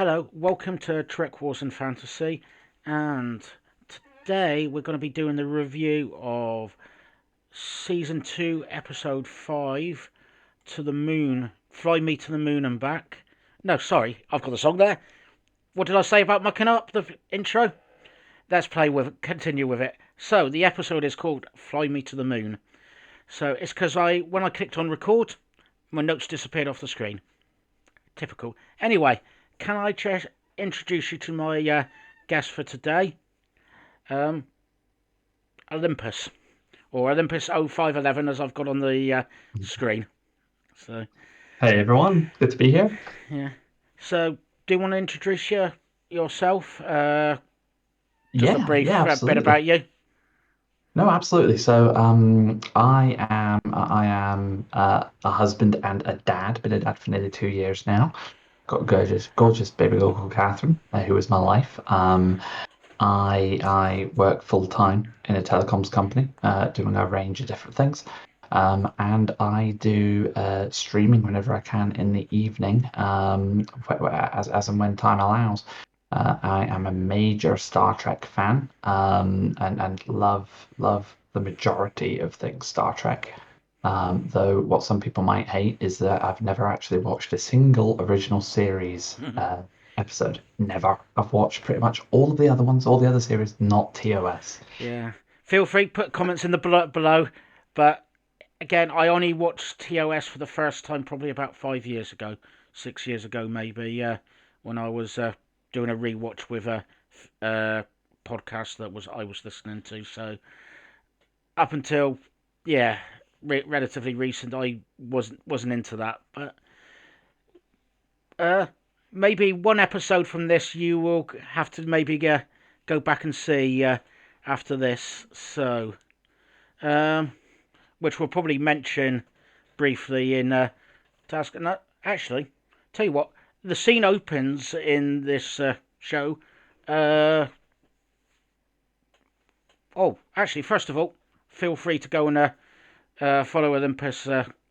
Hello, welcome to Trek Wars and Fantasy, and today we're going to be doing the review of Season 2, Episode 5, To the Moon, Fly Me to the Moon and Back. No, sorry, I've got the song there. What did I say about mucking up the intro? Let's continue with it. So, the episode is called Fly Me to the Moon. So, it's because when I clicked on record, my notes disappeared off the screen. Typical. Anyway, can I just introduce you to my guest for today? Um, Olympus, or Olympus 0511 as I've got on the screen. So, Hey everyone, good to be here. yeah. So, do you want to introduce yourself? Just a Yeah, brief yeah, bit absolutely. about you. No, absolutely. I am a husband and a dad. Been a dad for nearly 2 years now. Got a gorgeous baby girl called Catherine, who is my life. I work full time in a telecoms company, doing a range of different things. And I do streaming whenever I can in the evening, as and when time allows. I am a major Star Trek fan, and love the majority of things Star Trek. Though what some people might hate is that I've never actually watched a single original series episode. Never. I've watched pretty much all of the other ones, all the other series, not TOS. Yeah. Feel free to put comments in the below. But again, I only watched TOS for the first time probably about 5 years ago, 6 years ago maybe, when I was doing a rewatch with a podcast that was I was listening to. So up until yeah, relatively recent, I wasn't into that. But uh, maybe one episode from this you will have to maybe go back and see after this. So um, which we'll probably mention briefly in task. No, actually, tell you what, the scene opens in this show. Uh, actually, first of all, feel free to go and follow Olympus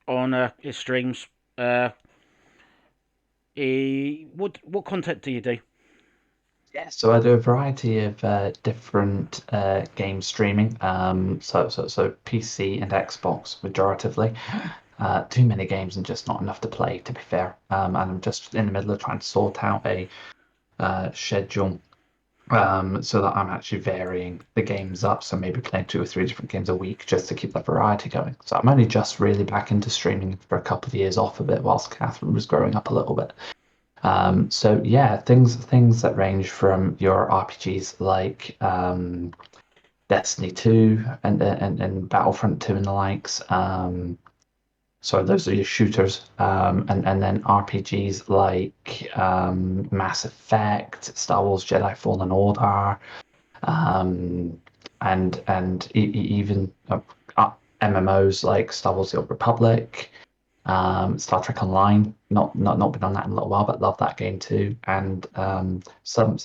on his streams. Uh, what content do you do? Yeah, so I do a variety of different game streaming. So PC and Xbox majoritively. Too many games and just not enough to play, to be fair. And I'm just in the middle of trying to sort out a schedule so that I'm actually varying the games up. So maybe playing two or three different games a week just to keep that variety going. So I'm only just really back into streaming for a couple of years off of it whilst Catherine was growing up a little bit. So yeah, things that range from your RPGs like Destiny 2 and Battlefront 2 and the likes. So those are your shooters, and then RPGs like Mass Effect, Star Wars Jedi Fallen Order, um, and even MMOs like Star Wars: The Old Republic, Star Trek Online. Not been on that in a little while, but love that game too. And some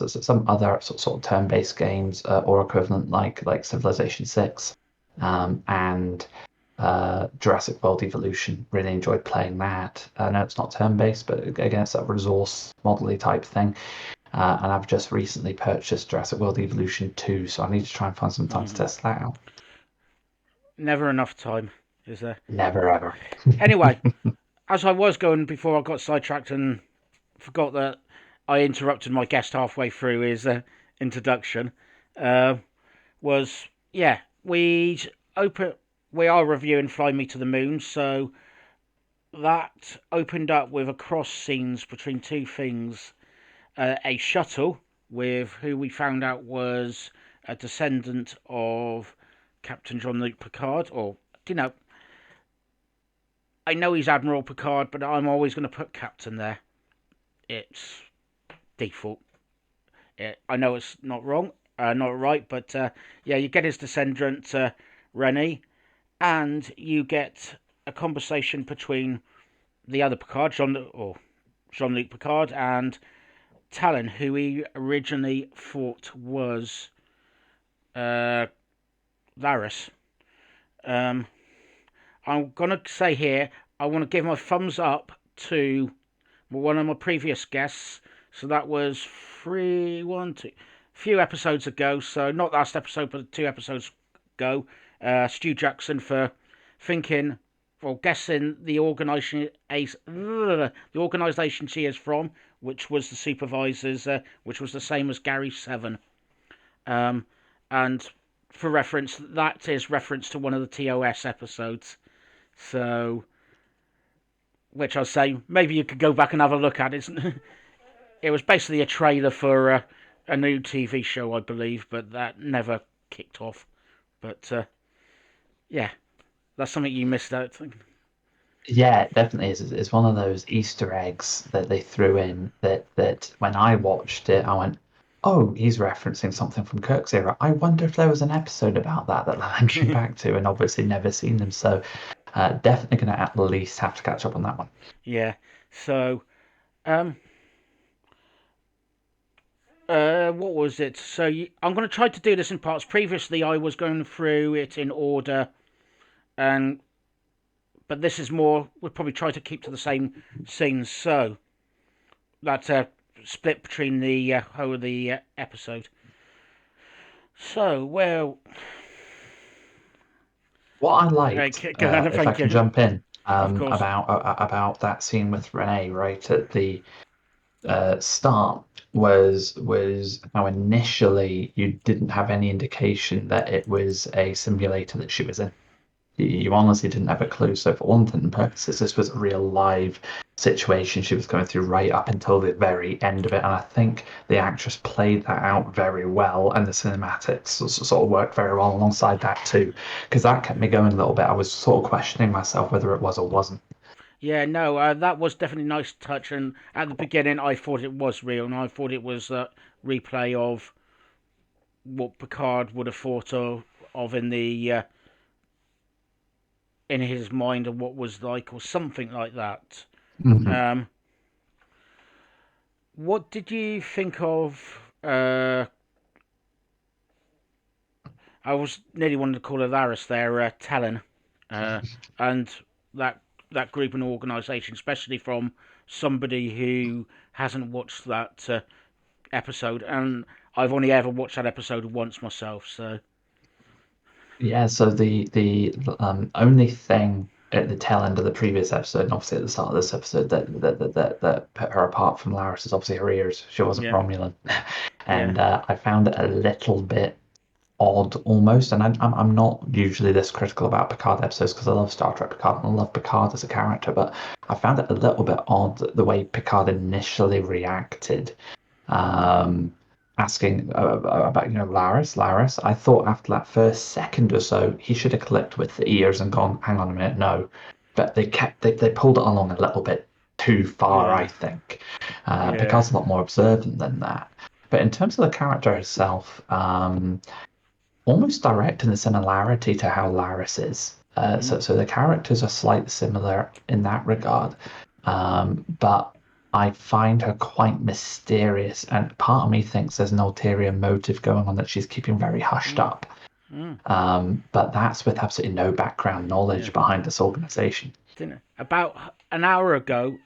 other sort of turn-based games or equivalent like Civilization 6, and Jurassic World Evolution. Really enjoyed playing that. I know it's not turn-based, but again, it's that resource model type thing. And I've just recently purchased Jurassic World Evolution 2, so I need to try and find some time to Mhm. test that out. Never enough time, is there? Never ever. Anyway, as I was going before I got sidetracked and forgot that I interrupted my guest halfway through his introduction. Uh, was yeah, open. We are reviewing Fly Me to the Moon, so that opened up with a cross scenes between two things: a shuttle with who we found out was a descendant of Captain Jean-Luc Picard, or you know, I know he's Admiral Picard, but I'm always going to put Captain there. It's default. I know it's not wrong, not right, but yeah, you get his descendant, Rennie, and you get a conversation between the other Picard, Jean-Luc Picard, and Talon, who he originally thought was uh, Varys. Um, I'm gonna say here, I want to give my thumbs up to one of my previous guests, So that was few episodes ago. So not last episode, but 2 episodes ago. Stu Jackson for thinking, well, guessing the organisation she is from, which was the supervisors, which was the same as Gary Seven. Um, and for reference, that is reference to one of the TOS episodes. So, which I'll say, maybe you could go back and have a look at it. It was basically a trailer for a new TV show, I believe, but that never kicked off. But yeah, that's something you missed out. Yeah, it definitely is. It's one of those Easter eggs that they threw in that when I watched it, I went, "Oh, he's referencing something from Kirk's era. I wonder if there was an episode about that they're linking back to," and obviously never seen them. So, definitely going to at least have to catch up on that one. Yeah. So, um, what was it? So I'm going to try to do this in parts. Previously, I was going through it in order, and but this is more. We'll probably try to keep to the same scenes. So that's split between the whole of the episode. So, well, What I liked, go ahead and if I thank can you. jump in, Of course. about that scene with Renee right at the start was how initially you didn't have any indication that it was a simulator that she was in. You honestly didn't have a clue. So, for all intents and purposes, this was a real live situation she was going through right up until the very end of it. And I think the actress played that out very well, and the cinematics sort of worked very well alongside that too, because that kept me going a little bit. I was sort of questioning myself whether it was or wasn't. Yeah, no, that was definitely a nice touch. And at the beginning, I thought it was real, and I thought it was a replay of what Picard would have thought of in his mind of what was like, or something like that. Mhm. Um, what did you think of? I was nearly wanting to call her Laris there, Talon, uh, and that that group and organisation, especially from somebody who hasn't watched that episode, and I've only ever watched that episode once myself. So Yeah, so the only thing at the tail end of the previous episode, and obviously at the start of this episode, that put her apart from Laris is obviously her ears. She wasn't yeah, Romulan, yeah, and I found it a little bit odd almost. And I'm not usually this critical about Picard episodes because I love Star Trek Picard and I love Picard as a character, but I found it a little bit odd the way Picard initially reacted, um, asking about Laris. I thought after that first second or so he should have clicked with the ears and gone, hang on a minute, no. But they pulled it along a little bit too far, I yeah, think. yeah, Picard's a lot more observant than that. But in terms of the character herself, almost direct in the similarity to how Laris is. mm, So the characters are slightly similar in that regard, but I find her quite mysterious, and part of me thinks there's an ulterior motive going on that she's keeping very hushed mm, up. mm, But that's with absolutely no background yeah. knowledge behind this organization. Didn't it? About an hour ago.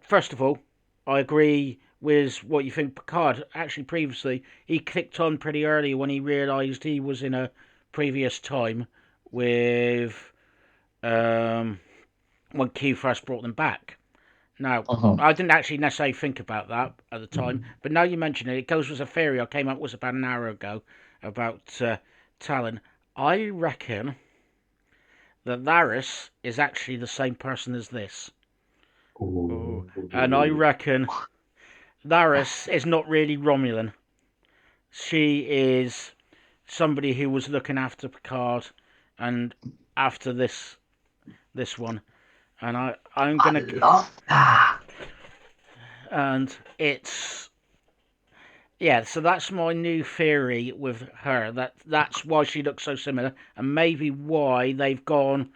First of all, I agree with what you think. Picard actually previously he clicked on pretty early when he realised he was in a previous time with um, when Q first brought them back. Now, Uh-huh. I didn't actually necessarily think about that at the time, but now you mention it, it goes with a theory I came up with about an hour ago about Talon. I reckon that Laris is actually the same person as this. Ooh. And I Ooh. reckon Laris is not really Romulan. She is somebody who was looking after Picard and after this one. And I'm I gonna love that. and it's yeah. So that's my new theory with her. That's why she looks so similar, and maybe why they've gone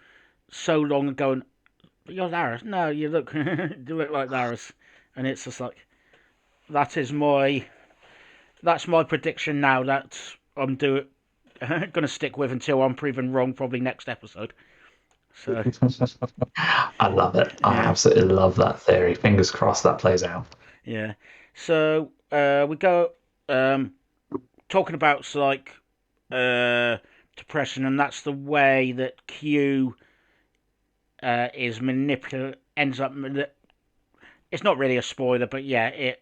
so long and going. You're Laris. No, you look you look like Laris, and it's just like that is my that's my prediction now that I'm gonna stick with until I'm proven wrong. Probably next episode. So I love it. I yeah, absolutely love that theory. Fingers crossed that plays out. Yeah. So we go talking about uh, depression, and that's the way that Q is manipul ends up. It's not really a spoiler, but yeah,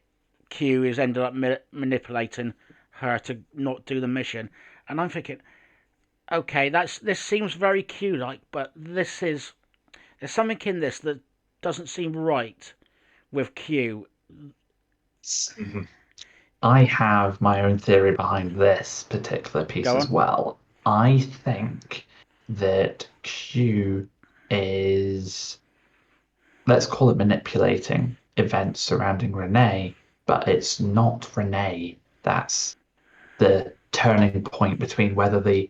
Q is ended up manipulating her to not do the mission, and I'm thinking, okay, this seems very Q like, but there's something in this that doesn't seem right with Q. Mhm. I have my own theory behind this particular piece Go as on. well. I think that Q is, let's call it manipulating events surrounding Renee, but it's not Renee. That's the turning point between whether the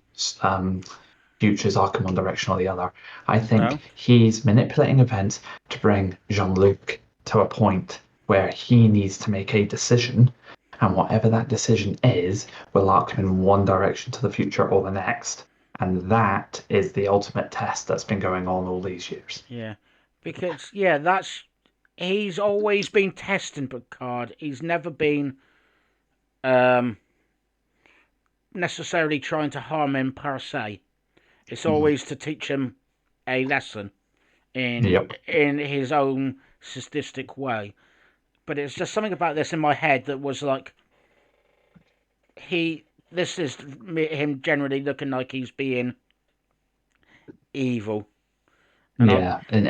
futures are come one direction or the other. I think No. he's manipulating events to bring Jean-Luc to a point where he needs to make a decision, and whatever that decision is will arc him in one direction to the future or the next. And that is the ultimate test that's been going on all these years. Yeah. Because yeah, that's he's always been testing Picard. He's never been um, necessarily trying to harm him per se. It's Mhm. always to teach him a lesson in Yep. in his own sadistic way. But it's just something about this in my head that was like he. This is him generally looking like he's being evil, and I. Yeah, and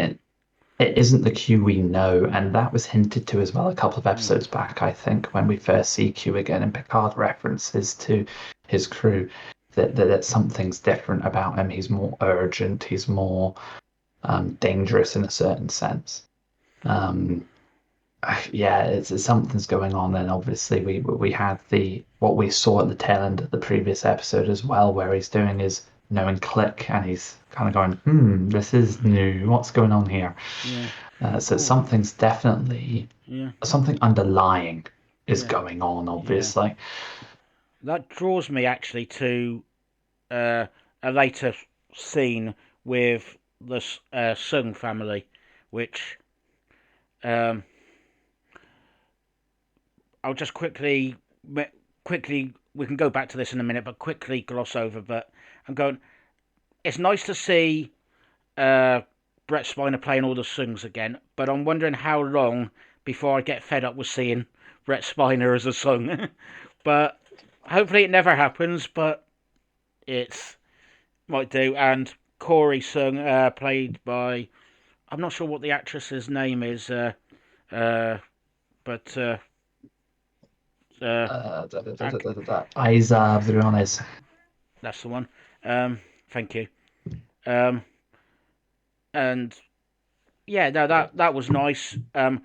it isn't the Q we know, and that was hinted to as well a couple of Mm, episodes back, I think, when we first see Q again, and Picard references to his crew that something's different about him. He's more urgent, he's more dangerous in a certain sense. Um, yeah, something's going on. And obviously, we had the what we saw at the tail end of the previous episode as well, where he's doing his knowing click, and he's kind of going, this is new. What's going on here? yeah. So Oh, something's definitely yeah. something underlying is Yeah. going on, Yeah. obviously. That draws me actually to uh, a later scene with the Sung family, which um, I'll just quickly we can go back to this in a minute, but quickly gloss over. But I'm going. It's nice to see uh, Brett Spiner playing all the Sungs again, but I'm wondering how long before I get fed up with seeing Brett Spiner as a Sung. But hopefully it never happens. But it's might do. And Corey Sung, played by I'm not sure what the actress's name is, uh, but uh, Isa Briones. that's the one. Thank you. Um, and yeah, no, that was nice. I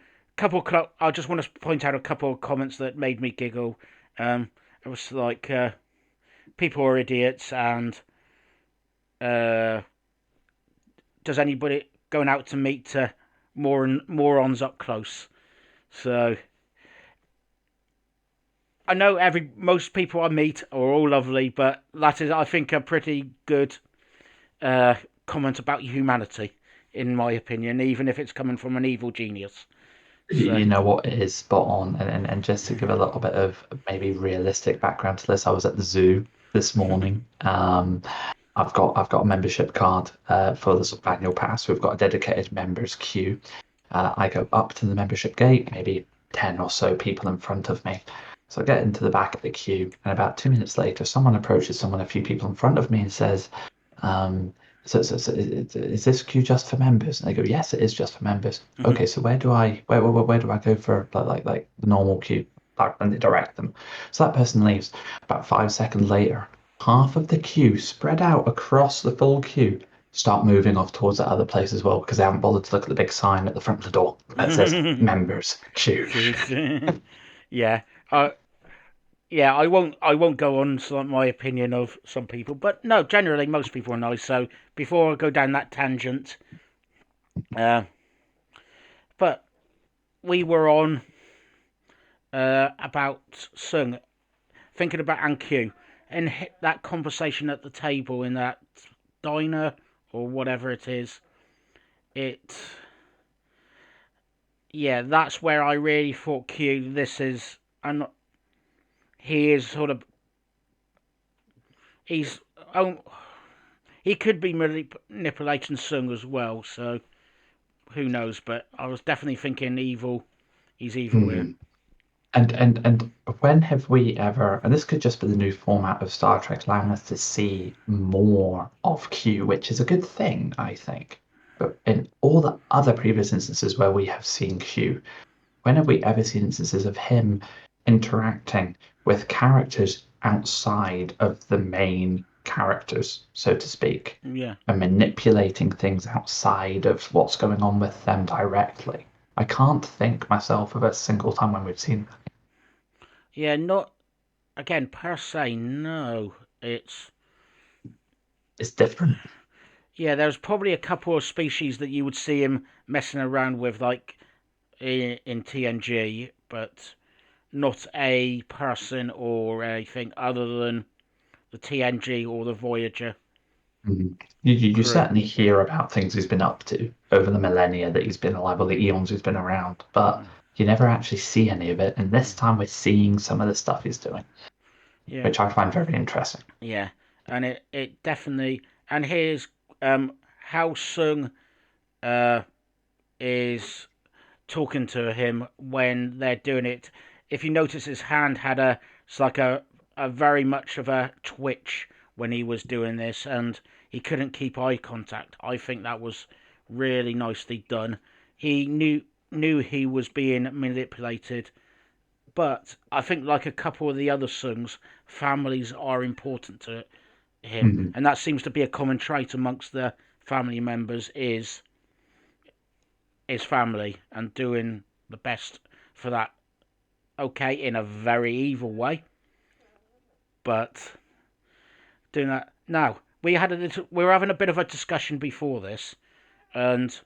just want to point out a couple of comments that made me giggle. It was like people are idiots, and uh, does anybody going out to meet morons up close? So I know most people I meet are all lovely, but that is, I think, a pretty good uh, comment about humanity, in my opinion, even if it's coming from an evil genius. So, You know what, it is spot on. And just to give a little bit of maybe realistic background to this, I was at the zoo this morning. I've got a membership card for the sort of annual pass. We've got a dedicated members queue. I go up to the membership gate, maybe 10 or so people in front of me. So I get into the back of the queue, and about 2 minutes later, someone approaches someone a few people in front of me and says, um, so is this queue just for members? And they go, yes, it is just for members. mhm. Okay, so where do I go for like the normal queue? And they direct them. So that person leaves. About 5 seconds later, half of the queue spread out across the full queue start moving off towards that other place as well because they haven't bothered to look at the big sign at the front of the door that says members queue. Yeah, uh, yeah. I won't go on my opinion of some people, but no, generally most people are nice. So before I go down that tangent, uh, but we were on about Sung, thinking about Anq, and hit that conversation at the table in that diner or whatever it is. It yeah, that's where I really thought Q. I'm not, he is sort of, he's, oh, he could be manipulating Sung as well. So who knows? But I was definitely thinking evil. He's evil here. Hmm. And when have we ever, and this could just be the new format of Star Trek, allowing us to see more of Q, which is a good thing, I think. But in all the other previous instances where we have seen Q, when have we ever seen instances of him interacting with characters outside of the main characters, so to speak, Yeah, and manipulating things outside of what's going on with them directly? I can't think myself of a single time when we've seen that. yeah, not again per se. No, it's It's different. yeah. There's probably a couple of species that you would see him messing around with, like in TNG, but not a person or anything other than the TNG or the Voyager Mhm. You crew. certainly hear about things he's been up to over the millennia that he's been alive, or the eons he's been around, but Mm, you never actually see any of it. And this mm. time we're seeing some of the stuff he's doing, Yeah, which I find very interesting. yeah, and it definitely and here's how Sung uh is talking to him when they're doing it. If you notice, his hand had it's like a very much of a twitch when he was doing this, and he couldn't keep eye contact. I think that was really nicely done. He knew he was being manipulated, but I think like a couple of the other songs, families are important to him, Mhm. and that seems to be a common trait amongst the family members is family and doing the best for that. Okay, in a very evil way, but doing that now. We were having a bit of a discussion before this, and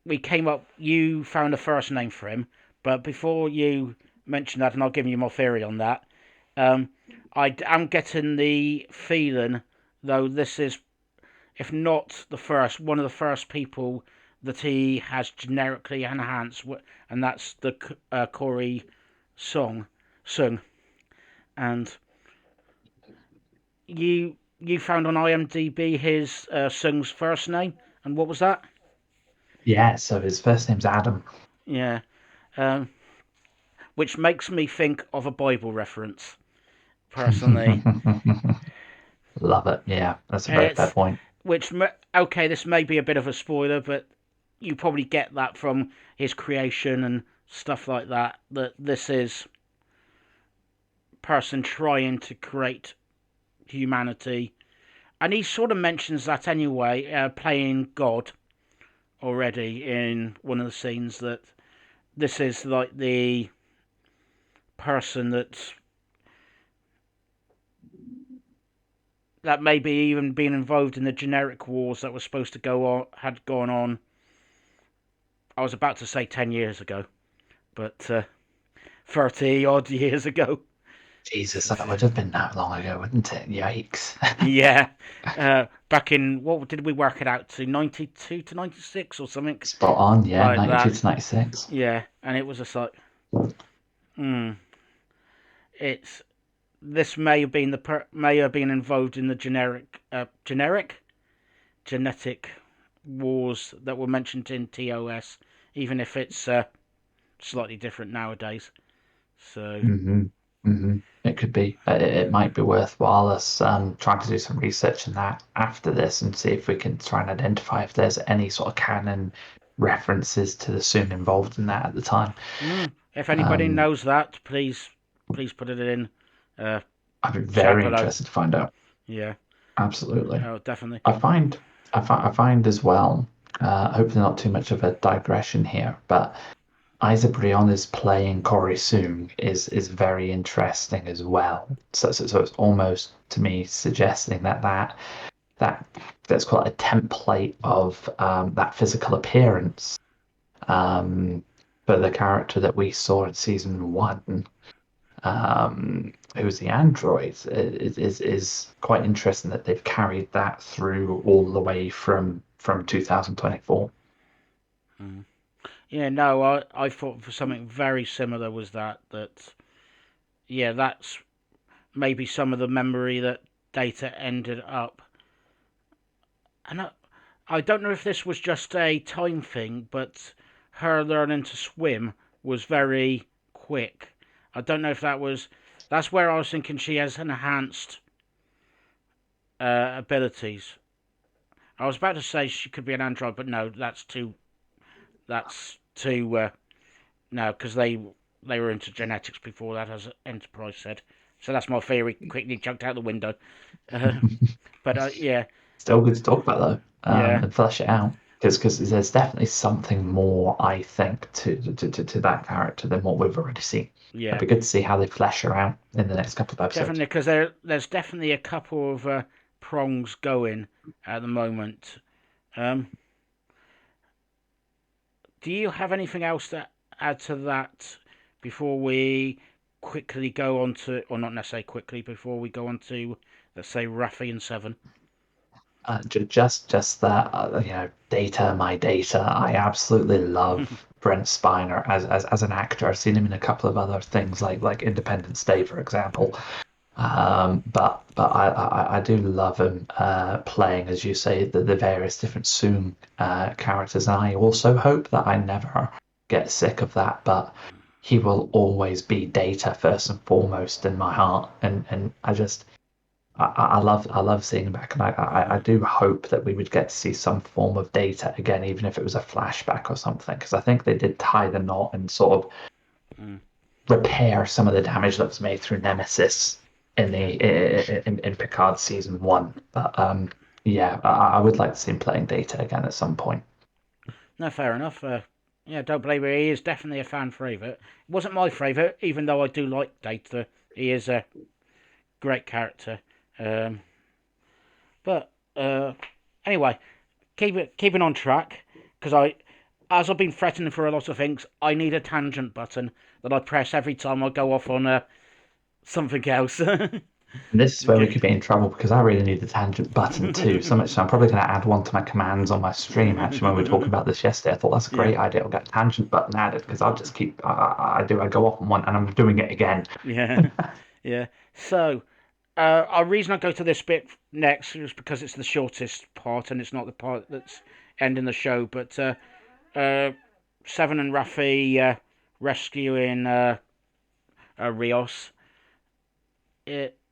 we came up. You found a first name for him, but before you mention that, and I'll give you my theory on that. Um, I am getting the feeling, though, this is, if not the first, one of the first people that he has generically enhanced, and that's the Corey Sung. And you found on IMDb his Sung's first name, and what was that? Yeah, so his first name's Adam. Yeah, um, which makes me think of a Bible reference personally. Love it. Yeah, that's a very fair It's point. which okay, this may be a bit of a spoiler, but you probably get that from his creation and stuff like that. That this is person trying to create humanity, and he sort of mentions that anyway, playing God already in one of the scenes that this is like the person that maybe even been involved in the generic wars that were supposed to go on had gone on. I was about to say 10 years ago, but 30 odd years ago. Jesus, that would have been that long ago, wouldn't it? Yikes. Yeah, back in what did we work it out to 92 to 96 or something Spot on. Yeah, like 92 that. to 96. Yeah, and it was just like, hmm, it's this may have been may have been involved in the genetic wars that were mentioned in TOS, even if it's slightly different nowadays. So hmm It could be. It might be worthwhile us trying to do some research in that after this and see if we can try and identify if there's any sort of canon references to the Soong involved in that at the time. if anybody Um, knows that, please put it in uh, I'd be chat very below. interested to find out. Yeah, Absolutely. oh definitely. I find, I find as well, hopefully not too much of a digression here, but Isa Briona's playing Corey Soong is very interesting as well. So it's almost to me suggesting that let's call it a template of that physical appearance um, for the character that we saw in season one, who's the android, is quite interesting that they've carried that through all the way from 2024. Mm. Yeah, no, I thought for something very similar was that yeah, that's maybe some of the memory that Data ended up. And I don't know if this was just a time thing, but her learning to swim was very quick. I don't know if that's where I was thinking she has enhanced abilities. I was about to say she could be an android, but no, that's too no, because they were into genetics before that, as Enterprise said. So that's my theory quickly chucked out the window. Uh, but yeah, Still good to talk about though, yeah, and flesh it out because there's definitely something more I think to that character than what we've already seen. It'd yeah, be good to see how they flesh her out in the next couple of episodes. definitely because there's definitely a couple of prongs going at the moment. Um, do you have anything else to add to that before we quickly go on to, or not necessarily quickly, before we go on to, let's say, Raffi and Seven? Just that data, my data. I absolutely love Brent Spiner as an actor. I've seen him in a couple of other things like Independence Day, for example. But I do love him playing, as you say, the various different Zoom characters. And I also hope that I never get sick of that. But he will always be Data first and foremost in my heart. And I love seeing him back, and I do hope that we would get to see some form of Data again, even if it was a flashback or something, because I think they did tie the knot and sort of Mm, repair some of the damage that was made through Nemesis in yeah. in Picard season one. But yeah, I would like to see him playing Data again at some point. No, fair enough. Yeah, don't blame me. He is definitely a fan favourite. It wasn't my favourite, even though I do like Data. He is a great character. Um, but anyway, keeping on track because as I've been threatening for a lot of things, I need a tangent button that I press every time I go off on something else. And this is where we Okay. could be in trouble because I really need the tangent button too. So much so I'm probably going to add one to my commands on my stream. Actually, when we were talking about this yesterday, I thought that's a Yeah, great idea. I'll get a tangent button added because I'll just keep I go off on one and I'm doing it again. yeah, yeah. So, our reason I go to this bit next is because it's the shortest part and it's not the part that's ending the show. But uh, Seven and Raffi rescuing Rios.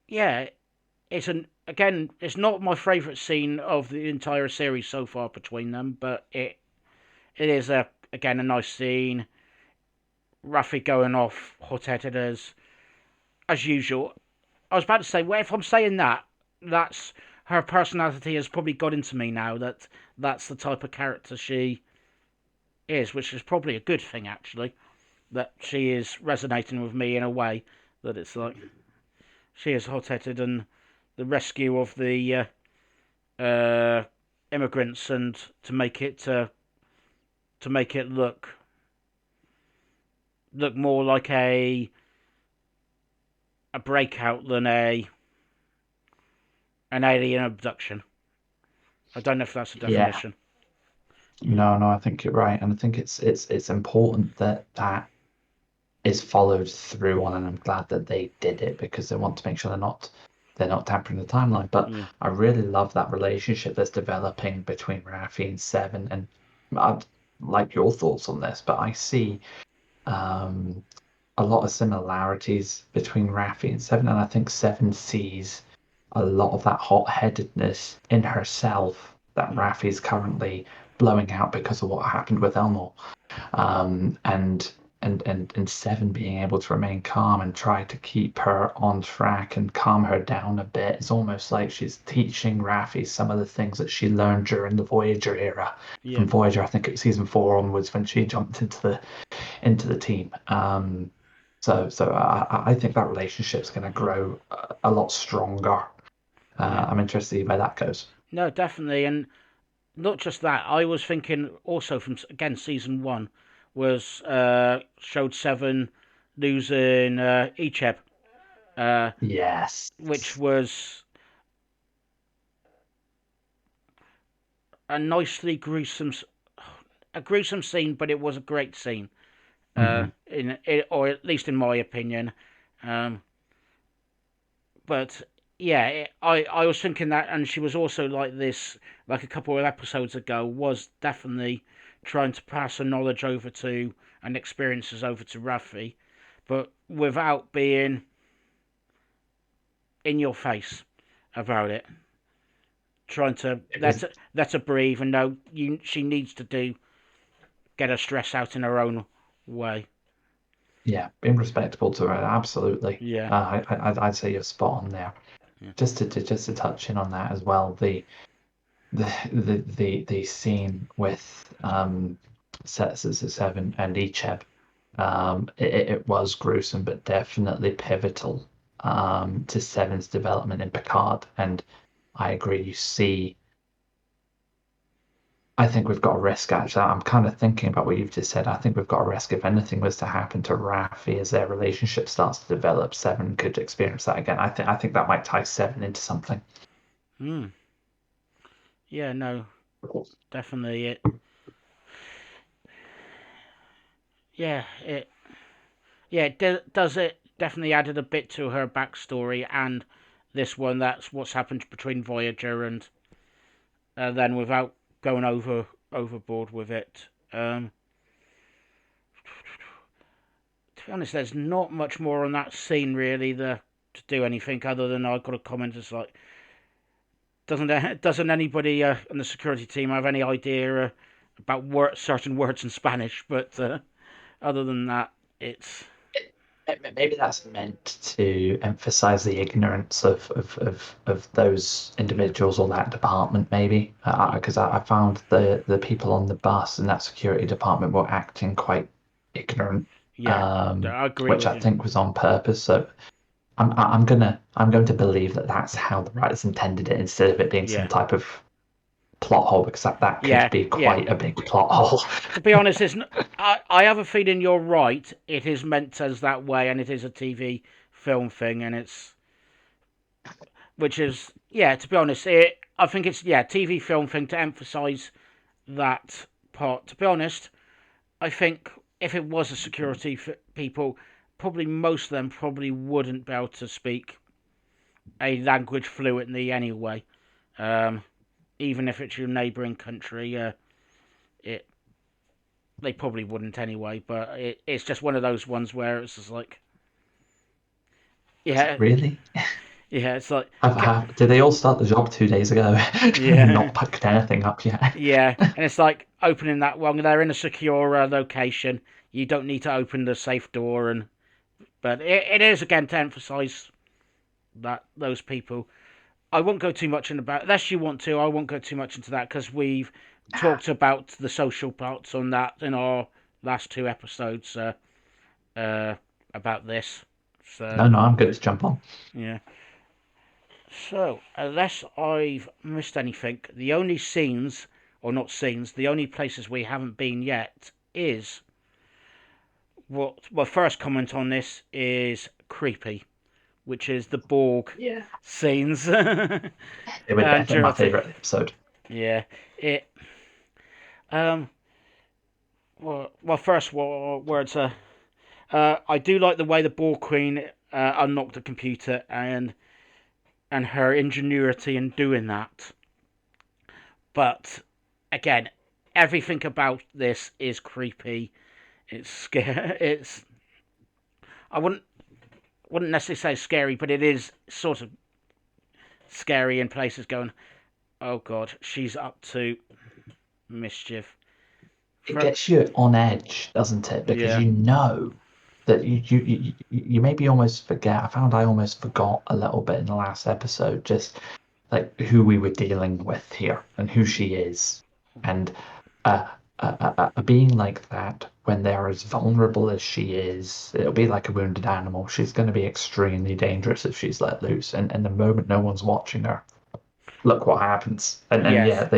Yeah, it's an again. It's not my favourite scene of the entire series so far between them, but it is a again a nice scene. Raffi going off hot-headed as usual. I was about to say, well, if I'm saying that, that's her personality has probably got into me now. That's the type of character she is, which is probably a good thing actually. That she is resonating with me in a way that it's like she is hot-headed and the rescue of the uh, immigrants and to make it look more like a breakout than a an alien abduction. I don't know if that's a Yeah, definition. no, I think you're right, and I think it's important that that is followed through on, and I'm glad that they did it because they want to make sure they're not tampering the timeline. But Yeah, I really love that relationship that's developing between Raffi and Seven, and I'd like your thoughts on this, but I see um, a lot of similarities between Raffi and Seven, and I think Seven sees a lot of that hot-headedness in herself that mm, Raffi's currently blowing out because of what happened with Elnor. And and Seven being able to remain calm and try to keep her on track and calm her down a bit. It's almost like she's teaching Raffi some of the things that she learned during the Voyager era. yeah, From Voyager, I think it was season four onwards when she jumped into the team. So I think that relationship's going to grow a lot stronger. yeah. I'm interested to see where that goes. No, definitely, and not just that. I was thinking also from again season one was showed Seven losing Icheb, uh, Yes. which was a nicely gruesome. a gruesome scene, but it was a great scene. Hmm. Or at least in my opinion. Um, but yeah, I was thinking that, and she was also like this, like a couple of episodes ago, was definitely trying to pass her knowledge over to and experiences over to Rafi, but without being in your face about it. Trying to It was, let her breathe and know she needs to get her stress out in her own way. yeah, being respectable to her, absolutely. Yeah, I'd say you're spot on there. yeah, Just to touch in on that as well, the scene with Seven and Icheb, it was gruesome, but definitely pivotal to Seven's development in Picard. And I agree. I think we've got a risk actually. I'm kind of thinking about what you've just said. I think we've got a risk if anything was to happen to Raffi as their relationship starts to develop, Seven could experience that again. I think that might tie Seven into something. mm. Yeah. No, definitely it. Yeah, it. Yeah, does it definitely added a bit to her backstory and this one. That's what's happened between Voyager and then without going overboard with it. To be honest, there's not much more on that scene really to do anything other than I got a comment as like doesn't anybody on the security team have any idea about certain words in Spanish? But other than that, it's Maybe that's meant to emphasize the ignorance of those individuals or that department, maybe. Because I found the people on the bus in that security department were acting quite ignorant, yeah, I agree which with I you. think was on purpose. So I'm going to believe that that's how the writers intended it instead of it being some Yeah, type of plot hole, because that could yeah, be yeah. quite a big plot hole. To be honest, I have a feeling you're right. It is meant as that way, and it is a TV film thing, and it's which is yeah. To be honest, I think it's yeah TV film thing to emphasise that part. To be honest, I think if it was a security people, probably most of them probably wouldn't be able to speak a language fluently anyway. Um, Even if it's your neighbouring country, it they probably wouldn't anyway. But it's just one of those ones where it's just like, yeah, Really? yeah, it's like, Did they all start the job 2 days ago and yeah, not picked anything up yet? yeah, and it's like opening that one. They're in a secure location. You don't need to open the safe door, and but it is again to emphasise that those people. I won't go too much in about unless you want to. I won't go too much into that because we've talked about the social parts on that in our last two episodes uh, about this. So No, no, I'm good to jump on. yeah. So unless I've missed anything, the only scenes or not scenes, the only places we haven't been yet is what. Well, first comment on this is creepy, which is the Borg Yeah. scenes They were and definitely my Jurati. favorite episode. Yeah, it. Um. Well, first words. I do like the way the Borg Queen unlocked the computer and her ingenuity in doing that. But again, everything about this is creepy. It's scary. It's I wouldn't necessarily say scary, but it is sort of scary in places. Going, oh god, she's up to mischief. It For, gets you on edge, doesn't it? Because yeah, you know that you maybe almost forget. I found I almost forgot a little bit in the last episode, just like who we were dealing with here and who she is, and uh, a being like that when they're as vulnerable as she is, it'll be like a wounded animal. She's going to be extremely dangerous if she's let loose, and the moment no one's watching her, look what happens. And yeah, yes,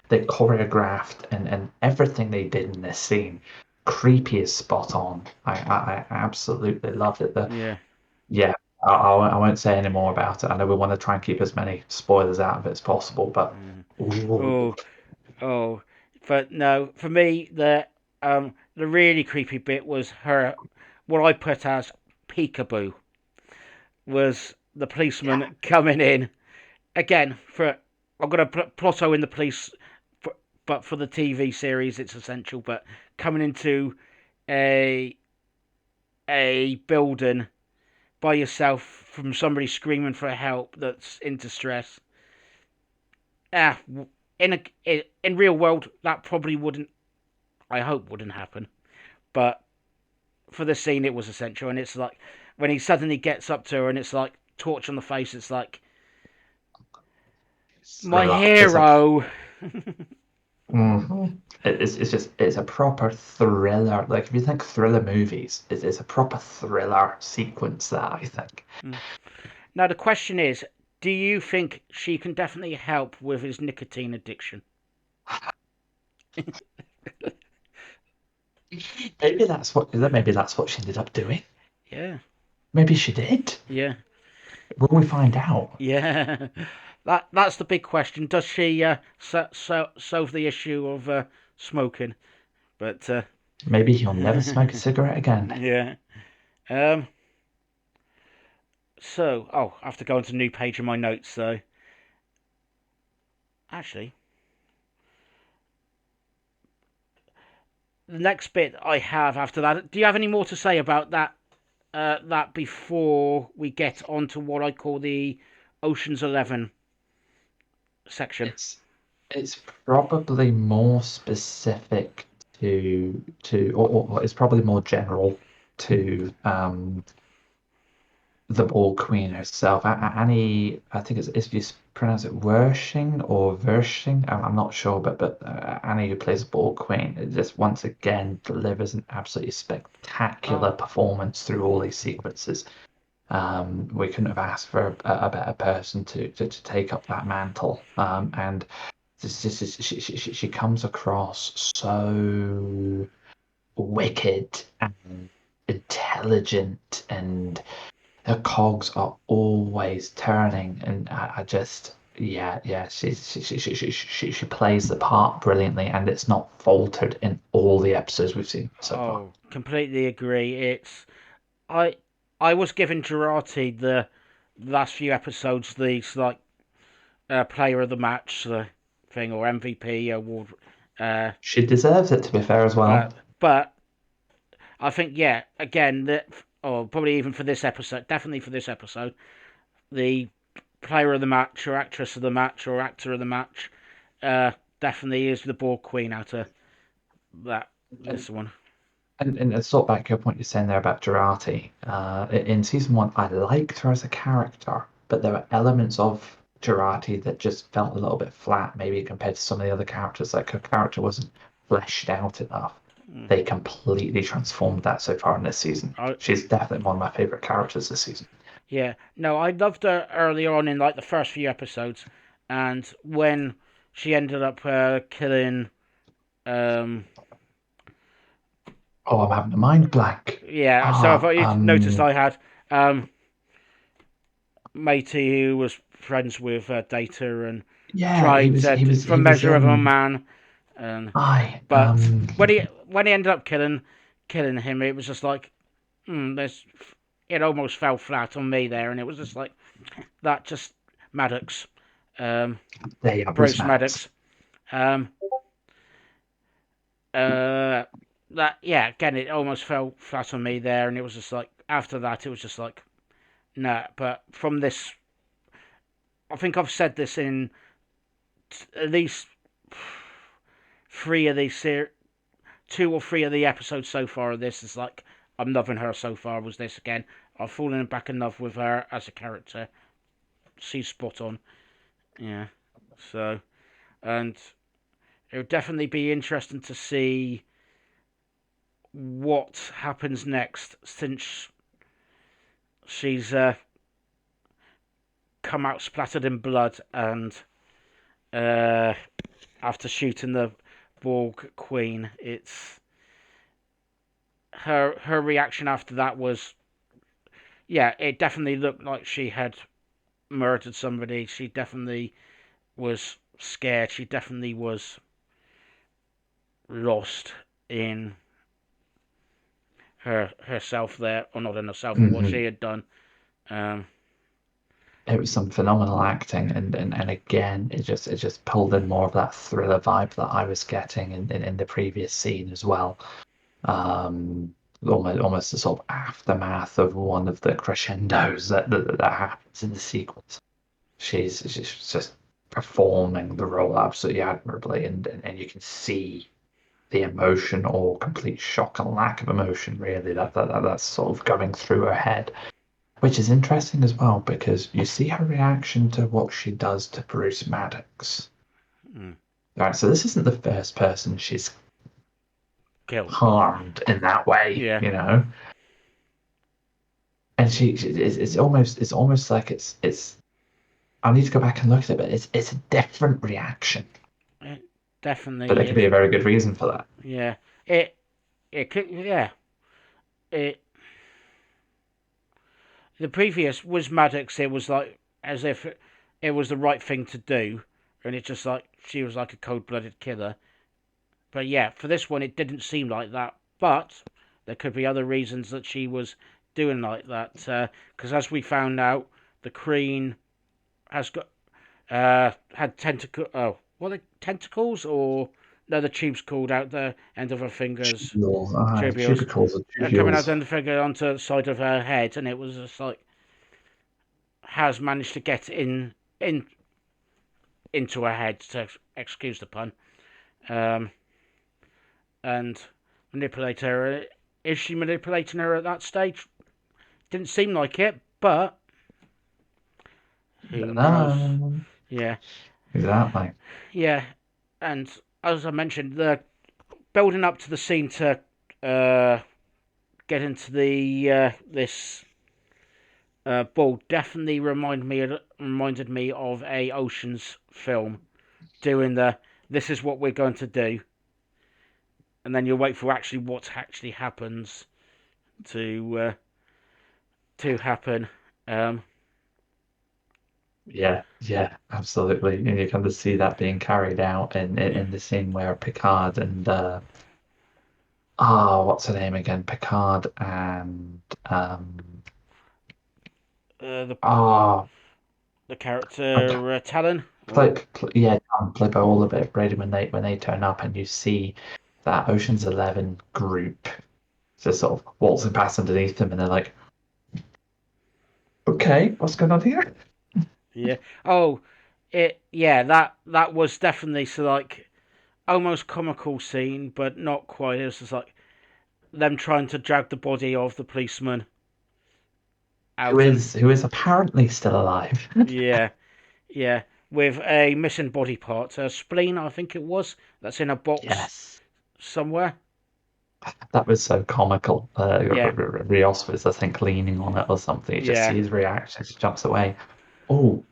they choreographed and everything they did in this scene, creepy is spot on. I absolutely loved it. yeah. Yeah, I won't say any more about it. I know we want to try and keep as many spoilers out of it as possible, but Mm. ooh, Oh, oh. But no, for me, the really creepy bit was her, what I put as peekaboo, was the Yeah. policeman coming in again for. I'm gonna put Plotto in the police, for, but for the TV series, it's essential. But coming into a building by yourself from somebody screaming for help that's in distress. Ah, in real world that probably wouldn't. I hope wouldn't happen. But for the scene, it was essential. And it's like when he suddenly gets up to her, and it's like torch on the face. It's like my Thriller. It's a hero. mhm. It's just it's a proper thriller. Like if you think thriller movies, it's a proper thriller sequence that I think. Now the question is, do you think she can definitely help with his nicotine addiction? Maybe that's what she ended up doing. Yeah, Maybe she did. yeah, Will we find out? yeah. That's the big question. Does she solve the issue of smoking? But Maybe he'll never smoke a cigarette again. yeah. Um. So, I have to go onto a new page in my notes. So, actually, the next bit I have after that. Do you have any more to say about that? That before we get on to what I call the Ocean's 11 section. It's it's probably more specific or it's probably more general to the Ball Queen herself. Annie, I think it's you pronounce it Wershing or Vershing. I'm not sure, but Annie, who plays the Ball Queen, it just once again delivers an absolutely spectacular Oh, performance through all these sequences. We couldn't have asked for a better person to take up that mantle. And she comes across so wicked and intelligent, and her cogs are always turning. And I just, yeah, she plays the part brilliantly, and it's not faltered in all the episodes we've seen so far. completely agree. I I was giving Girardi the last few episodes these like player of the match thing or MVP award. Uh, She deserves it, to be fair, as well. but I think yeah, again that or probably even for this episode, definitely for this episode, the player of the match or actress of the match or actor of the match uh, definitely is the ball queen out of that this one. And sort back your point you're saying there about Girardi. In season one, I liked her as a character, but there were elements of Girardi that just felt a little bit flat, maybe compared to some of the other characters. Like her character wasn't fleshed out enough. Mm. They completely transformed that so far in this season. I, She's definitely one of my favorite characters this season. yeah, no, I loved her earlier on in like the first few episodes, and when she ended up killing, um, Oh, I'm having a mind blank. yeah. So I Ah, thought you'd noticed I had matey who was friends with Data and yeah, tried he from was Measure of a in. Man, and I but when he ended up killing him, it was just like, there's it almost fell flat on me there, and it was just like that. Just Maddox, um, There you are, Bruce Bruce Maddox. Maddox, um, uh, that yeah. Again, it almost fell flat on me there, and it was just like after that, it was just like nah. But from this, I think I've said this in at least three of these two or three of the episodes so far of this is like I'm loving her so far. Was this again? I've fallen back in love with her as a character. She's spot on. Yeah. So and it would definitely be interesting to see what happens next since she's come out splattered in blood and uh, after shooting the Borg Queen, it's her reaction after that was yeah, it definitely looked like she had murdered somebody. She definitely was scared. She definitely was lost in herself there, or not in herself, or what Hmm. she had done. Um, It was some phenomenal acting, and again, it just pulled in more of that thriller vibe that I was getting in the previous scene as well. Almost the sort of aftermath of one of the crescendos that happens in the sequence. She's just performing the role absolutely admirably, and you can see the emotion or complete shock and lack of emotion really that's sort of going through her head, which is interesting as well because you see her reaction to what she does to Bruce Maddox. mm, Right, so this isn't the first person she's killed. harmed in that way, Yeah, you know. And it's almost like it's. I need to go back and look at it, but it's a different reaction. it But there definitely could be is. a very good reason for that. Yeah, it could. Yeah, it. The previous was Maddox. It was like as if it was the right thing to do, and it's just like she was like a cold-blooded killer. But yeah, for this one, it didn't seem like that. But there could be other reasons that she was doing like that. Because as we found out, the Queen has got had tentacle. Oh, what are they, tentacles or no? The tubes called out the end of her fingers. Tubules, aye, Tubules tubercles or coming out tubules. the finger onto the side of her head, and it was just like has managed to get in into her head. To excuse the pun. Um, and manipulate her. Is she manipulating her at that stage? Didn't seem like it, but who knows? No, Yeah, exactly. yeah. And as I mentioned, the building up to the scene to uh, get into the this ball definitely reminded me of a Ocean's film doing the this is what we're going to do, and then you wait for actually what actually happens to happen. Um, Yeah, yeah, absolutely. And you kind of see that being carried out in the scene where Picard and what's her name again? Picard and the oh, character Talon, or yeah, play by all of it. Brady when they turn up and you see that Ocean's 11 group just sort of waltzing past underneath them, and they're like, "Okay, what's going on here?" yeah. Oh, that was definitely so like almost comical scene, but not quite. It was just like them trying to drag the body of the policeman Who out, and is who is apparently still alive. yeah, yeah, with a missing body part, a spleen, I think it was, that's in a box Yes. somewhere. That was so comical. Yeah, Rios was, I think, leaning on it or something. You just yeah, see his reaction. He jumps away. Oh,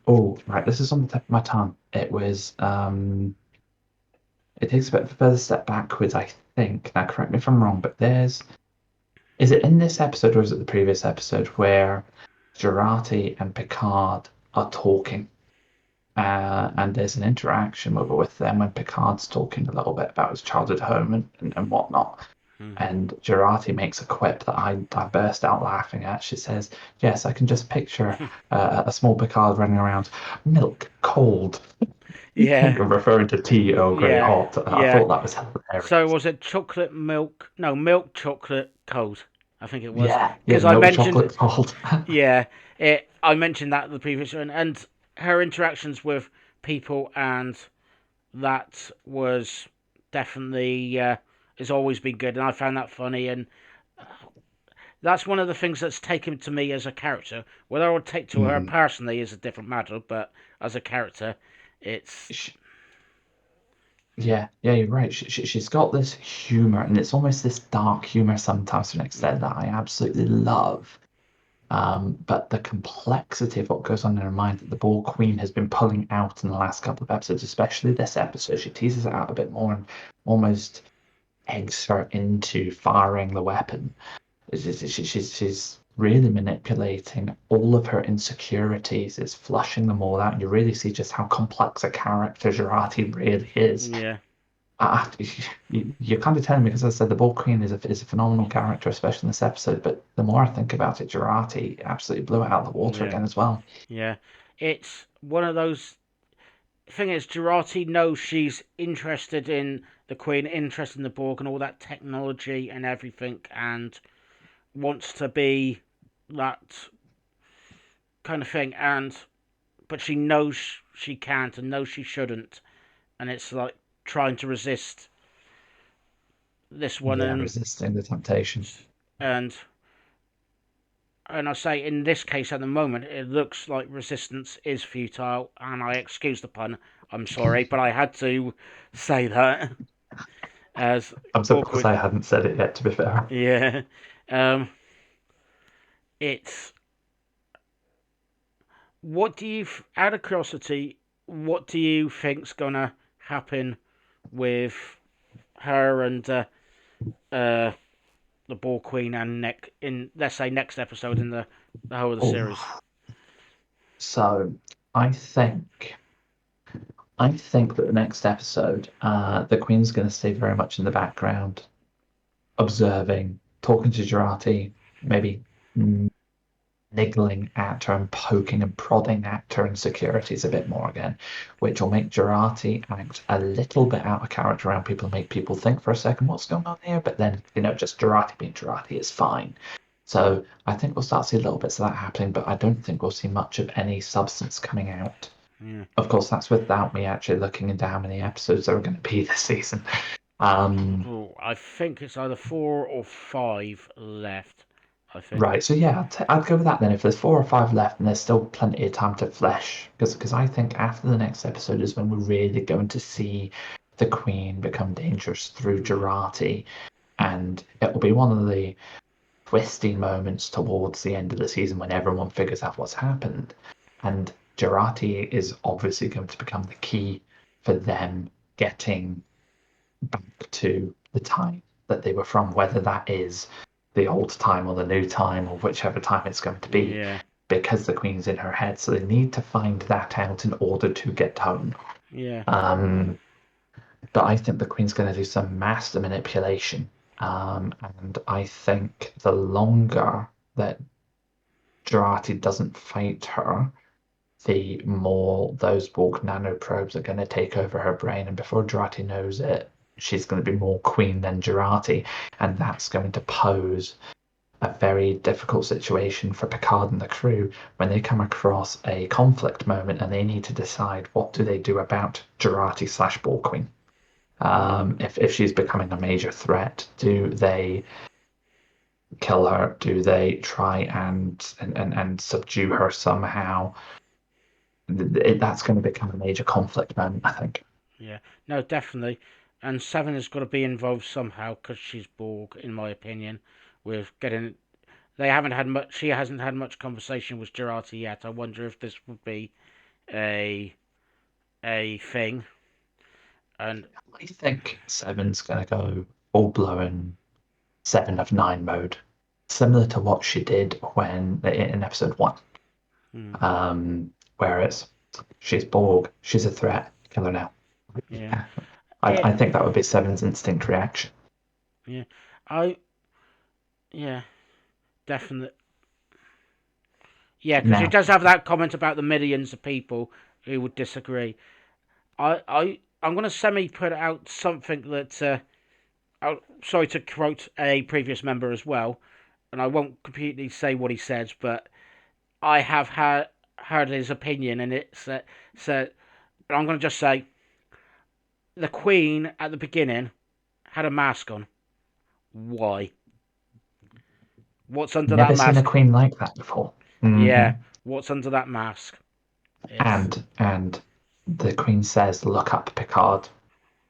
right. This is on the tip of my tongue. It takes a bit of a further step backwards, I think. Now, correct me if I'm wrong, but is it in this episode or is it the previous episode where Jurati and Picard are talking? And there's an interaction with them when Picard's talking a little bit about his childhood home and whatnot. hmm, And Jurati makes a quip that I burst out laughing at. She says, "Yes, I can just picture a small Picard running around, milk cold," yeah, referring to tea Earl Grey yeah, hot. I yeah. thought that was So hilarious. was it chocolate milk? No, milk chocolate cold. I think it was Yeah, because the I milk mentioned chocolate cold. yeah, I mentioned that in the previous one, and her interactions with people, and that was definitely has always been good, and I found that funny, and that's one of the things that's taken to me as a character. Whether I would take to her Mm. personally is a different matter, but as a character, it's Yeah, you're right. She's got this humor, and it's almost this dark humor sometimes to an mm, extent that I absolutely love. But the complexity of what goes on in her mind that the Ball Queen has been pulling out in the last couple of episodes, especially this episode, she teases it out a bit more and almost eggs her into firing the weapon. She's really manipulating all of her insecurities, is flushing them all out, and you really see just how complex a character Jurati really is. yeah, you're kind of telling me because I said the Ball Queen is a phenomenal character, especially in this episode. But the more I think about it, Jurati absolutely blew it out of the water Yeah, again as well. yeah. It's one of those. Thing is, Girardi knows she's interested in the Queen, interested in the Borg and all that technology and everything, and wants to be that kind of thing. And but she knows she can't and knows she shouldn't, and it's like trying to resist this one Yeah, resisting the temptation. and and I say in this case at the moment it looks like resistance is futile, and I excuse the pun. I'm sorry, but I had to say that as I'm surprised awkward. I hadn't said it yet, to be fair. Yeah, um, it's what do you out of curiosity? What do you think's gonna happen with her and uh, the Ball Queen and Nick in let's say next episode in the whole of the series? Oh, so I think I think that the next episode, the Queen's going to stay very much in the background, observing, talking to Jurati, maybe niggling at her and poking and prodding at her insecurities a bit more again, which will make Jurati act a little bit out of character around people and make people think for a second what's going on here. But then, just Jurati being Jurati is fine. So I think we'll start to see little bits of that happening, but I don't think we'll see much of any substance coming out. Yeah. Of course, that's without me actually looking into how many episodes there are going to be this season. Oh, I think it's either 4 or 5 left. I think. Right, so yeah, I'd go with that then. If there's 4 or 5 left, and there's still plenty of time to flesh, because I think after the next episode is when we're really going to see the Queen become dangerous through Jurati, and it will be one of the twisty moments towards the end of the season when everyone figures out what's happened, and Jurati is obviously going to become the key for them getting back to the time that they were from, whether that is the old time or the new time or whichever time it's going to be, Yeah. because the Queen's in her head. So they need to find that out in order to get home. Yeah. Um, but I think the Queen's going to do some master manipulation. And I think the longer that Jurati doesn't fight her, the more those Borg nanoprobes are going to take over her brain. And before Jurati knows it, she's going to be more Queen than Jurati. And that's going to pose a very difficult situation for Picard and the crew when they come across a conflict moment and they need to decide what do they do about Jurati slash Borg Queen. If she's becoming a major threat, do they kill her? Do they try and subdue her somehow? That's going to become a major conflict moment, I think. Yeah. No, definitely. And Seven has got to be involved somehow because she's Borg, in my opinion. With getting, they haven't had much. She hasn't had much conversation with Girardi yet. I wonder if this would be a a thing. And I think Seven's going to go full blown 7 of 9 mode, similar to what she did when in episode 1. hmm, Whereas she's Borg, she's a threat, kill her now. yeah, I it think that would be Seven's instinct reaction. yeah, I yeah, definitely yeah, because she Now, does have that comment about the millions of people who would disagree. I'm gonna semi put out something that sorry to quote a previous member as well, and I won't completely say what he says, but I have heard his opinion, and it's so. I'm going to just say the Queen at the beginning had a mask on. Why? What's under that never seen a mask? queen like that before. Hmm. Yeah, what's under that mask? It's And the queen says, "Look up, Picard."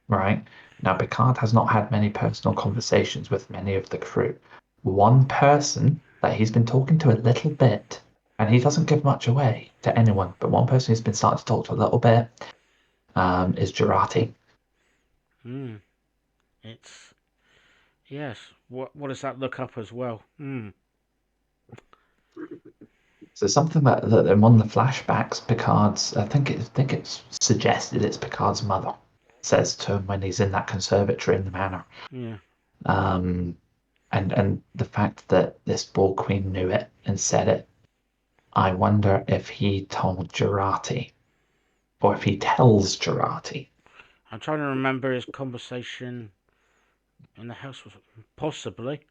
Right now, Picard has not had many personal conversations with many of the crew. One person that he's been talking to a little bit, and he doesn't give much away to anyone, but one person he's been starting to talk to a little bit is Jurati. mm, it's yes. What does that look up as well? So something that in one of the flashbacks, Picard's I think it's suggested it's Picard's mother. says to him when he's in that conservatory in the manor. Yeah. Um, and the fact that this Bull Queen knew it and said it, I wonder if he told Jurati, or if he tells Jurati. I'm trying to remember his conversation in the house. Was possibly.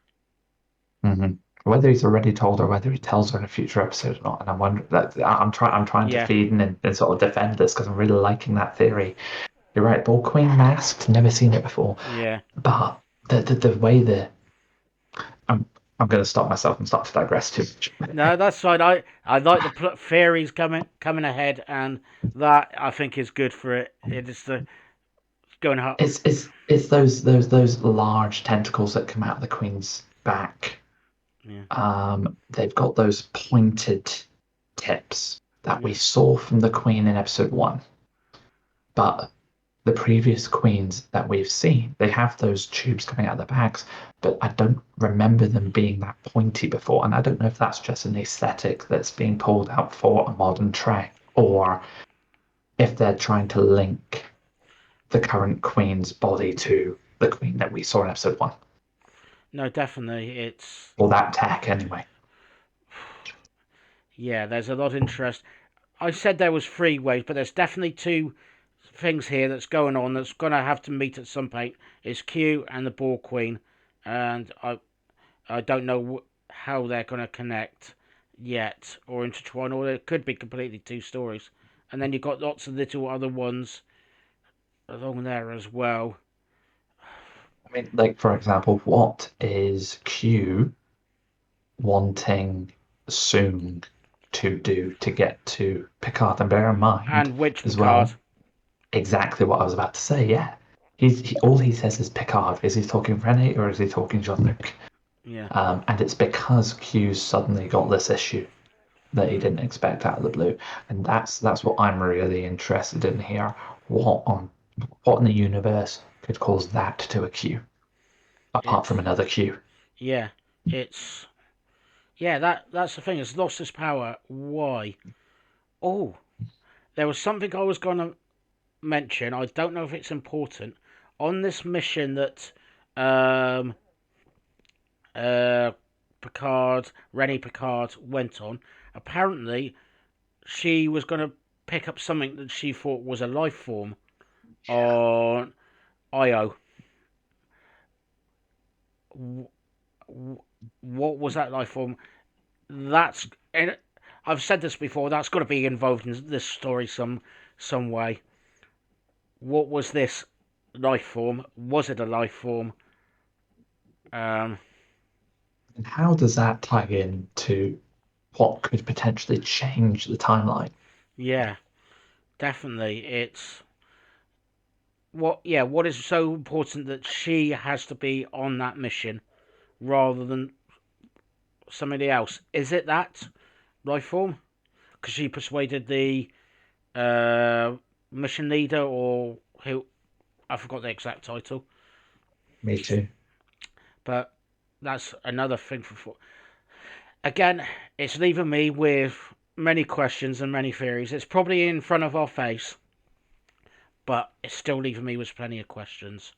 Hmm. Whether he's already told her, whether he tells her in a future episode or not, and I'm wondering that I'm trying to Yeah. feed and sort of defend this because I'm really liking that theory. You're right, Bull Queen masked, never seen it before, Yeah. but the way I'm I'm going to stop myself and start to digress too much. No, that's fine. I like the fairies coming ahead, and that I think is good for it. It is the going up. It's those large tentacles that come out of the Queen's back. Yeah. They've got those pointed tips that we Yeah. saw from the Queen in episode one, but the previous queens that we've seen, they have those tubes coming out of their backs, but I don't remember them being that pointy before. And I don't know if that's just an aesthetic that's being pulled out for a modern Trek, or if they're trying to link the current queen's body to the queen that we saw in episode one, No, definitely. It's or that tech anyway. yeah. There's a lot of interest. I said there was three ways, but there's definitely two things here that's going on that's going to have to meet at some point. It's Q and the Ball Queen, and I don't know how they're going to connect yet or intertwine, or it could be completely two stories. And then you've got lots of little other ones along there as well. I mean, like for example, what is Q wanting Soong to do to get to Picard? And bear in mind And which as Picard? well, exactly what I was about to say. Yeah, all he says is Picard. Is he talking Rene or is he talking Jean-Luc? Yeah. And it's because Q's suddenly got this issue that he didn't expect out of the blue, and that's what I'm really interested in here. What on what in the universe could cause that to a Q apart from It's another Q? yeah. It's yeah. That's the thing. It's lost its power. Why? Oh, there was something I was going to mention. I don't know if it's important on this mission that um uh Rennie Picard went on. Apparently, she was going to pick up something that she thought was a life form Yeah. on Io. What was that life form? That's and I've said this before. That's got to be involved in this story some way. What was this life form? Was it a life form? Um, And how does that tie in to what could potentially change the timeline? yeah, definitely. It's what yeah. What is so important that she has to be on that mission rather than somebody else? Is it that life form? Because she persuaded the uh, mission leader, or who I forgot the exact title, Me too. but that's another thing for. Again, it's leaving me with many questions and many theories. It's probably in front of our face, but it's still leaving me with plenty of questions.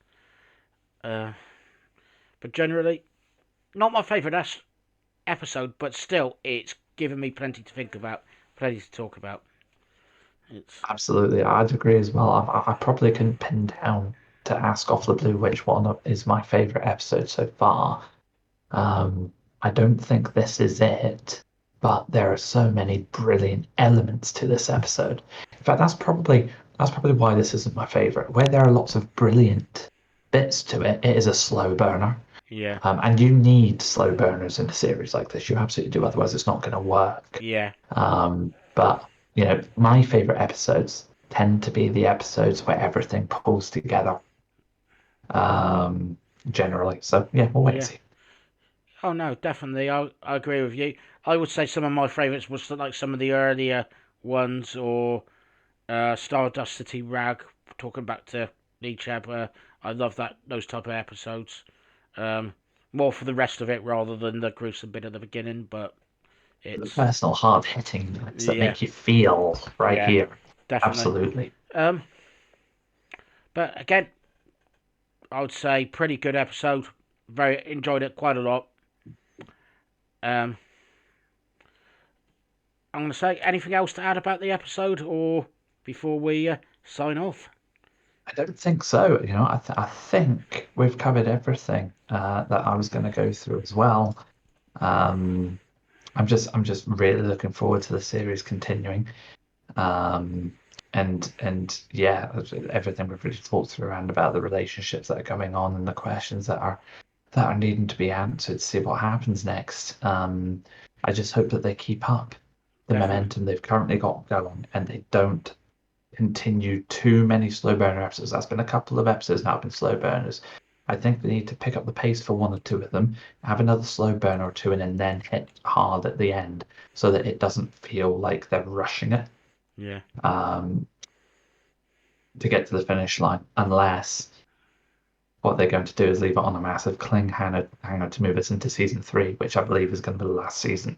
Uh, but generally, not my favourite episode, but still, it's given me plenty to think about, plenty to talk about. It's Absolutely, I'd agree as well. I probably couldn't pin down to ask off the blue which one is my favorite episode so far. Um, I don't think this is it, but there are so many brilliant elements to this episode. In fact, that's probably why this isn't my favorite. Where there are lots of brilliant bits to it, it is a slow burner. yeah, And you need slow burners in a series like this. You absolutely do, otherwise it's not going to work. yeah, But my favorite episodes tend to be the episodes where everything pulls together. Um, generally. So yeah, we'll wait and yeah. see. Oh no, definitely. I agree with you. I would say some of my favourites was like some of the earlier ones, or Stardust City Rag. Talking back to Nichab, I love those type of episodes. Um, More for the rest of it rather than the gruesome bit at the beginning. But The it's personal hard hitting bits that yeah, make you feel right yeah, here. definitely. Absolutely. Um, But again, I would say pretty good episode. Very enjoyed it quite a lot. Um, I'm going to say anything else to add about the episode, or before we sign off? I don't think so. I think we've covered everything that I was going to go through as well. Um, I'm just really looking forward to the series continuing. Um, and yeah, everything we've really talked through around about the relationships that are going on and the questions that are needing to be answered. See what happens next. I just hope that they keep up the Definitely. momentum they've currently got going and they don't continue too many slow burner episodes. That's been a couple of episodes now, been slow burners. I think they need to pick up the pace for one or two of them, have another slow burner or two, and then hit hard at the end so that it doesn't feel like they're rushing it Yeah. um, to get to the finish line, unless what they're going to do is leave it on a massive hanger to move us into season three, which I believe is going to be the last season.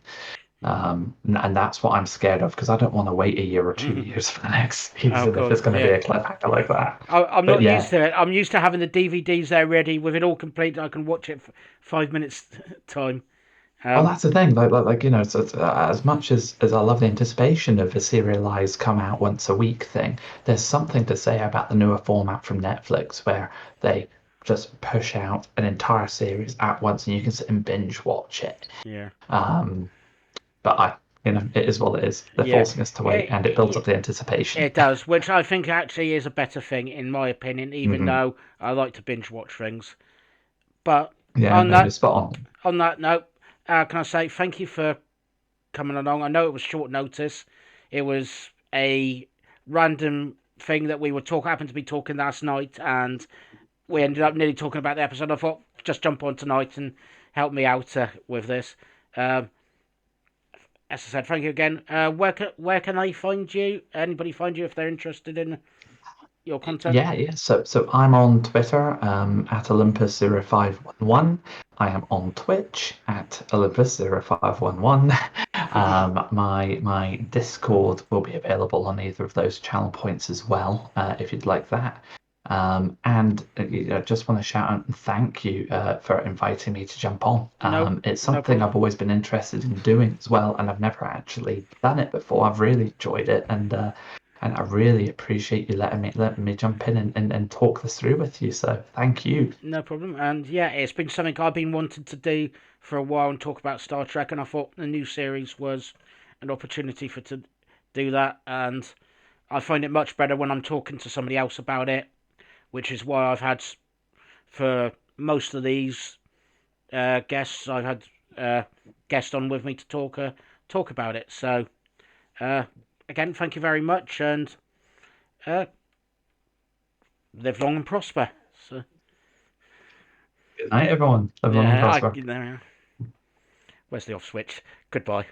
And that's what I'm scared of because I don't want to wait a year or 2 years for the next Oh season if god, it's going to be yeah. a cliffhanger like that. I'm But not used yeah, to it. I'm used to having the DVDs there ready with it all complete. I can watch it for 5 minutes time. well, Um, that's the thing. As much as I love the anticipation of a serialized come out once a week thing, there's something to say about the newer format from Netflix where they just push out an entire series at once and you can sit and binge watch it. yeah, Um, but it is what it is. They're yeah, forcing us to wait, and it builds it, up the anticipation. it does, which I think actually is a better thing in my opinion. Even Hmm. though I like to binge watch things, but Yeah, on no, you're that spot on. on that note, can I say thank you for coming along? I know it was short notice. It was a random thing that we were talk happened to be talking last night, and we ended up nearly talking about the episode. I thought just jump on tonight and help me out with this. Um, as I said, thank you again. Where can they find you? Anybody find you if they're interested in your content? Yeah. So I'm on Twitter at Olympus0511. I am on Twitch at Olympus0511. My Discord will be available on either of those channel points as well, if you'd like that. And just want to shout out and thank you for inviting me to jump on. No, It's no something problem. I've always been interested in doing as well, and I've never actually done it before. I've really enjoyed it, and I really appreciate you letting me jump in and talk this through with you. So thank you. No problem. And yeah, it's been something I've been wanting to do for a while and talk about Star Trek, and I thought the new series was an opportunity for to do that. And I find it much better when I'm talking to somebody else about it, which is why I've had for most of these guests, I've had guests on with me to talk about it. So uh, again, thank you very much, and uh, live long and prosper. So Good night, everyone. Live long and yeah, prosper. where's the off switch? Goodbye.